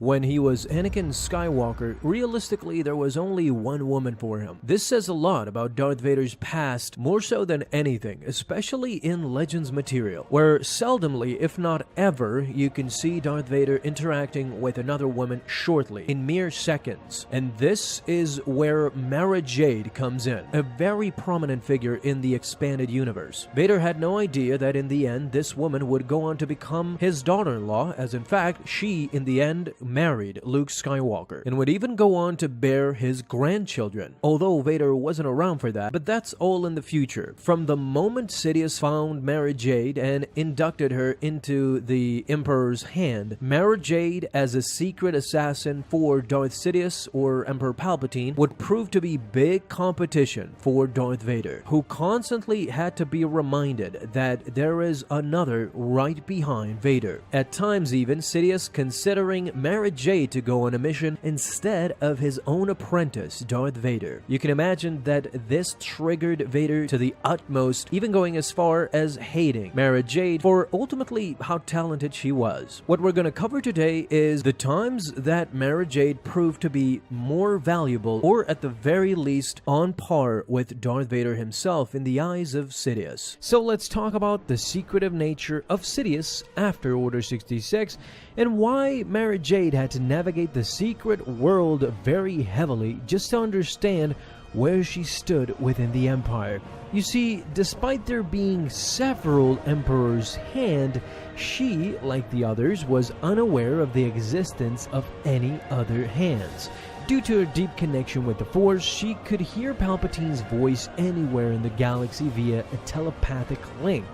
When he was Anakin Skywalker, realistically there was only one woman for him. This says a lot about Darth Vader's past, more so than anything, especially in Legends material, where seldomly, if not ever, you can see Darth Vader interacting with another woman shortly, in mere seconds. And this is where Mara Jade comes in, a very prominent figure in the expanded universe. Vader had no idea that in the end this woman would go on to become his daughter-in-law, as in fact she in the end married Luke Skywalker, and would even go on to bear his grandchildren. Although Vader wasn't around for that, but that's all in the future. From the moment Sidious found Mara Jade and inducted her into the Emperor's hand, Mara Jade as a secret assassin for Darth Sidious or Emperor Palpatine would prove to be big competition for Darth Vader, who constantly had to be reminded that there is another right behind Vader. At times even, Sidious considering Mara Jade to go on a mission instead of his own apprentice, Darth Vader. You can imagine that this triggered Vader to the utmost, even going as far as hating Mara Jade for ultimately how talented she was. What we're going to cover today is the times that Mara Jade proved to be more valuable, or at the very least on par with Darth Vader himself in the eyes of Sidious. So let's talk about the secretive nature of Sidious after Order 66 and why Mara Jade had to navigate the secret world very heavily just to understand where she stood within the Empire. You see, despite there being several Emperor's hand, she, like the others, was unaware of the existence of any other hands. Due to her deep connection with the Force, she could hear Palpatine's voice anywhere in the galaxy via a telepathic link.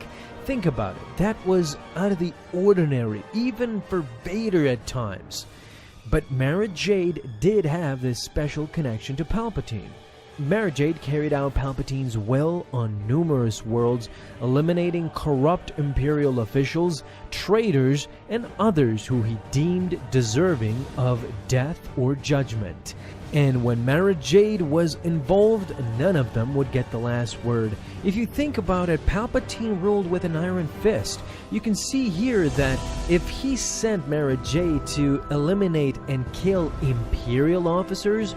Think about it, that was out of the ordinary, even for Vader at times. But Mara Jade did have this special connection to Palpatine. Mara Jade carried out Palpatine's will on numerous worlds, eliminating corrupt Imperial officials, traitors, and others who he deemed deserving of death or judgment. And when Mara Jade was involved, none of them would get the last word. If you think about it, Palpatine ruled with an iron fist. You can see here that if he sent Mara Jade to eliminate and kill Imperial officers,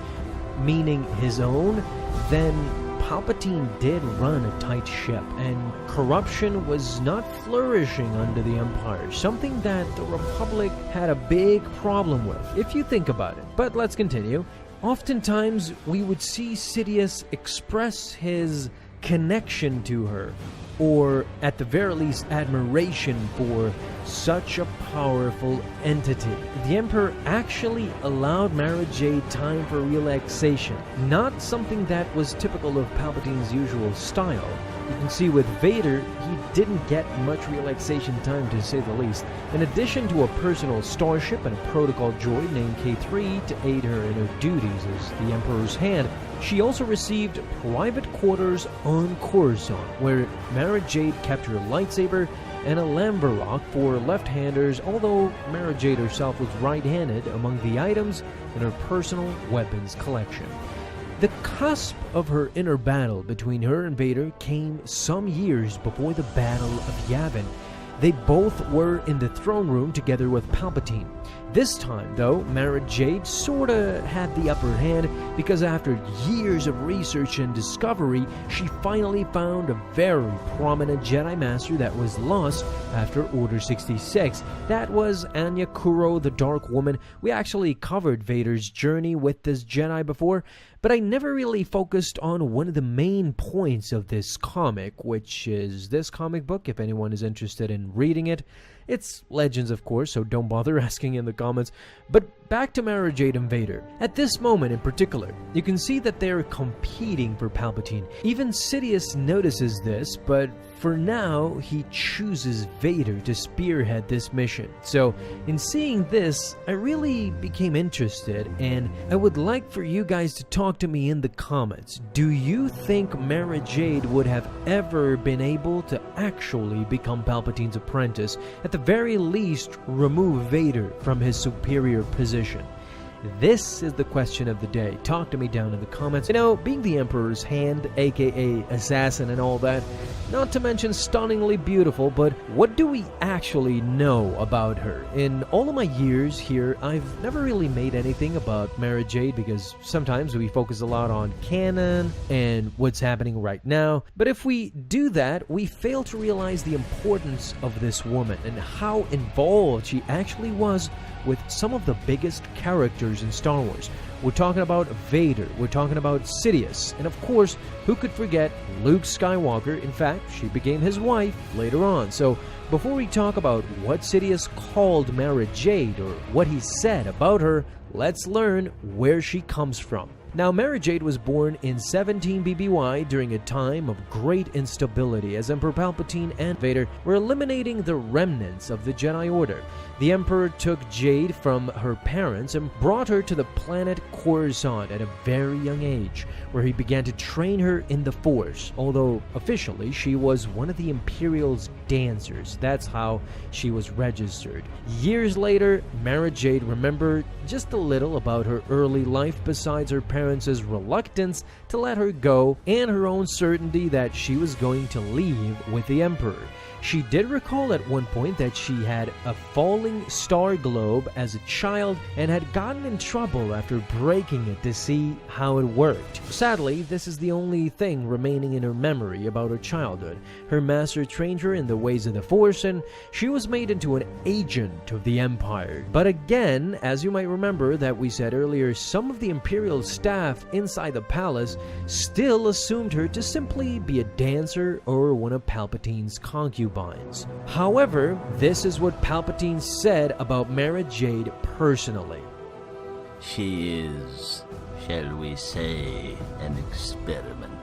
meaning his own, then Palpatine did run a tight ship, and corruption was not flourishing under the Empire, something that the Republic had a big problem with, if you think about it. But let's continue. Oftentimes, we would see Sidious express his connection to her, or at the very least admiration for such a powerful entity. The Emperor actually allowed Mara Jade time for relaxation, not something that was typical of Palpatine's usual style. You can see with Vader, he didn't get much relaxation time, to say the least. In addition to a personal starship and a protocol droid named K3 to aid her in her duties as the Emperor's hand, she also received private quarters on Coruscant, where Mara Jade kept her lightsaber and a Lamvarok for left-handers, although Mara Jade herself was right-handed among the items in her personal weapons collection. The cusp of her inner battle between her and Vader came some years before the Battle of Yavin. They both were in the throne room together with Palpatine. This time, though, Mara Jade sorta had the upper hand because after years of research and discovery, she finally found a very prominent Jedi Master that was lost after Order 66. That was Anya Kuro, the Dark Woman. We actually covered Vader's journey with this Jedi before, but I never really focused on one of the main points of this comic, which is this comic book, if anyone is interested in reading it. It's Legends, of course, so don't bother asking in the comments. But back to Mara Jade and Vader. At this moment in particular, you can see that they're competing for Palpatine. Even Sidious notices this, but for now, he chooses Vader to spearhead this mission. So, in seeing this, I really became interested, and I would like for you guys to talk to me in the comments. Do you think Mara Jade would have ever been able to actually become Palpatine's apprentice? At the very least, remove Vader from his superior position. This is the question of the day. Talk to me down in the comments. You know, being the Emperor's hand, aka assassin and all that, not to mention stunningly beautiful, but what do we actually know about her? In all of my years here, I've never really made anything about Mara Jade because sometimes we focus a lot on canon and what's happening right now. But if we do that, we fail to realize the importance of this woman and how involved she actually was with some of the biggest characters in Star Wars. We're talking about Vader, we're talking about Sidious, and of course, who could forget Luke Skywalker? In fact, she became his wife later on. So before we talk about what Sidious called Mara Jade or what he said about her, let's learn where she comes from. Now, Mara Jade was born in 17 BBY during a time of great instability as Emperor Palpatine and Vader were eliminating the remnants of the Jedi Order. The Emperor took Jade from her parents and brought her to the planet Coruscant at a very young age, where he began to train her in the Force, although officially she was one of the Imperial's dancers. That's how she was registered. Years later, Mara Jade remembered just a little about her early life besides her parents' reluctance to let her go and her own certainty that she was going to leave with the Emperor. She did recall at one point that she had a falling star globe as a child and had gotten in trouble after breaking it to see how it worked. Sadly, this is the only thing remaining in her memory about her childhood. Her master trained her in the ways of the Force and she was made into an agent of the Empire. But again, as you might remember that we said earlier, some of the Imperial staff inside the palace still assumed her to simply be a dancer or one of Palpatine's concubines. However, this is what Palpatine said about Mara Jade personally. She is, shall we say, an experiment.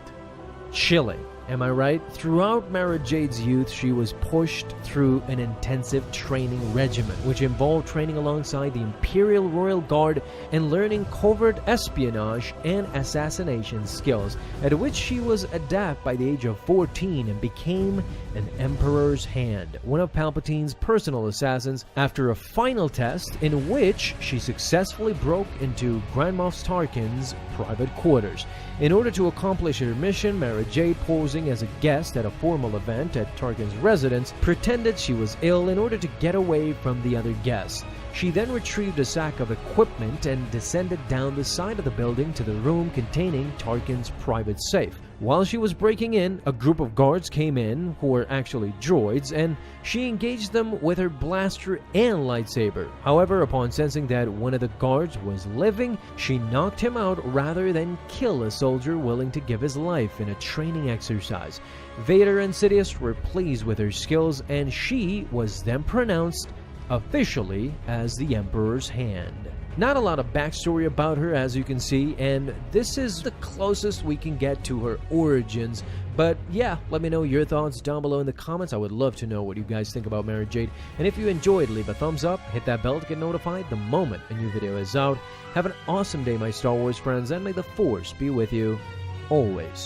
Chilling, am I right? Throughout Mara Jade's youth, she was pushed through an intensive training regimen, which involved training alongside the Imperial Royal Guard and learning covert espionage and assassination skills, at which she was adept by the age of 14 and became an Emperor's hand, one of Palpatine's personal assassins, after a final test in which she successfully broke into Grand Moff Tarkin's private quarters. In order to accomplish her mission, Mara Jade, posing as a guest at a formal event at Tarkin's residence, pretended she was ill in order to get away from the other guests. She then retrieved a sack of equipment and descended down the side of the building to the room containing Tarkin's private safe. While she was breaking in, a group of guards came in, who were actually droids, and she engaged them with her blaster and lightsaber. However, upon sensing that one of the guards was living, she knocked him out rather than kill a soldier willing to give his life in a training exercise. Vader and Sidious were pleased with her skills, and she was then pronounced officially as the Emperor's hand. Not a lot of backstory about her, as you can see, and this is the closest we can get to her origins. But yeah, let me know your thoughts down below in the comments. I would love to know what you guys think about Mara Jade. And if you enjoyed, leave a thumbs up, hit that bell to get notified the moment a new video is out. Have an awesome day, my Star Wars friends, and may the Force be with you always.